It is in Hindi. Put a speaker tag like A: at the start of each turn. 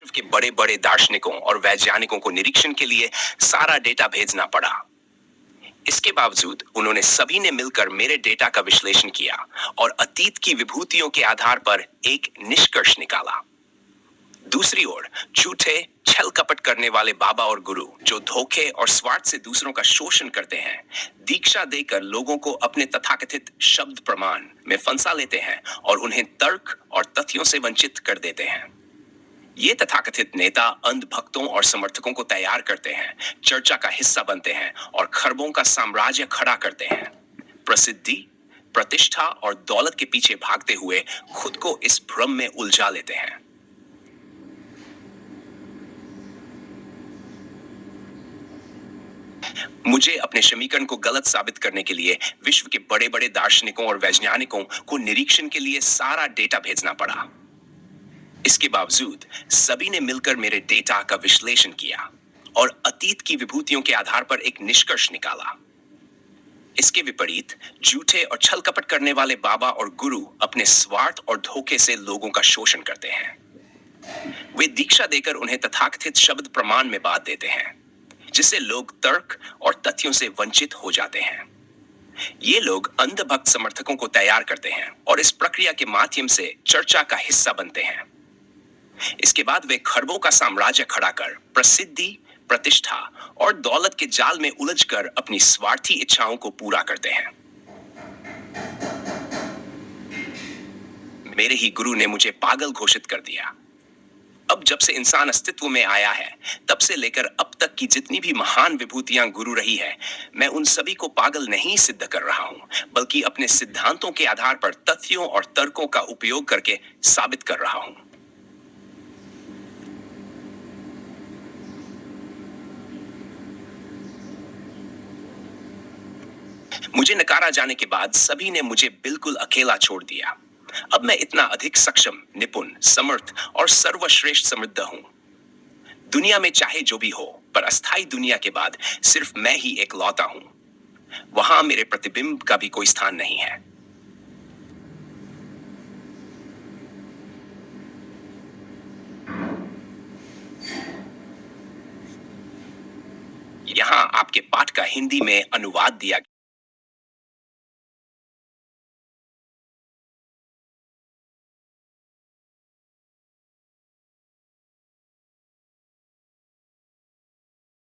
A: के बड़े बड़े दार्शनिकों और वैज्ञानिकों को निरीक्षण के लिए सारा डेटा भेजना पड़ा। इसके बावजूद उन्होंने सभी ने मिलकर मेरे डेटा का विश्लेषण किया और अतीत की विभूतियों के आधार पर एक निष्कर्ष निकाला। दूसरी ओर झूठे छल कपट करने वाले बाबा और गुरु जो धोखे और स्वार्थ से दूसरों का शोषण करते हैं, दीक्षा देकर लोगों को अपने तथाकथित शब्द प्रमाण में फंसा लेते हैं और उन्हें तर्क और तथ्यों से वंचित कर देते हैं। ये तथाकथित नेता अंध भक्तों और समर्थकों को तैयार करते हैं, चर्चा का हिस्सा बनते हैं और खरबों का साम्राज्य खड़ा करते हैं। प्रसिद्धि, प्रतिष्ठा और दौलत के पीछे भागते हुए खुद को इस भ्रम में उलझा लेते हैं। मुझे अपने समीकरण को गलत साबित करने के लिए विश्व के बड़े बड़े दार्शनिकों और वैज्ञानिकों को निरीक्षण के लिए सारा डेटा भेजना पड़ा। इसके बावजूद सभी ने मिलकर मेरे डेटा का विश्लेषण किया और अतीत की विभूतियों के आधार पर एक निष्कर्ष निकाला। इसके विपरीत झूठे और छल कपट करने वाले बाबा और गुरु अपने स्वार्थ और धोखे से लोगों का शोषण करते हैं। वे दीक्षा देकर उन्हें तथाकथित शब्द प्रमाण में बांध देते हैं, जिससे लोग तर्क और तथ्यों से वंचित हो जाते हैं। ये लोग अंधभक्त समर्थकों को तैयार करते हैं और इस प्रक्रिया के माध्यम से चर्चा का हिस्सा बनते हैं। इसके बाद वे खरबों का साम्राज्य खड़ा कर प्रसिद्धि, प्रतिष्ठा और दौलत के जाल में उलझकर अपनी स्वार्थी इच्छाओं को पूरा करते हैं। मेरे ही गुरु ने मुझे पागल घोषित कर दिया। अब जब से इंसान अस्तित्व में आया है, तब से लेकर अब तक की जितनी भी महान विभूतियां गुरु रही है, मैं उन सभी को पागल नहीं सिद्ध कर रहा हूं, बल्कि अपने सिद्धांतों के आधार पर तथ्यों और तर्कों का उपयोग करके साबित कर रहा हूं। मुझे नकारा जाने के बाद सभी ने मुझे बिल्कुल अकेला छोड़ दिया। अब मैं इतना अधिक सक्षम, निपुण, समर्थ और सर्वश्रेष्ठ समृद्ध हूं। दुनिया में चाहे जो भी हो, पर अस्थायी दुनिया के बाद सिर्फ मैं ही एक लौता हूं। वहां मेरे प्रतिबिंब का भी कोई स्थान नहीं है। यहाँ आपके पाठ का हिंदी में अनुवाद दिया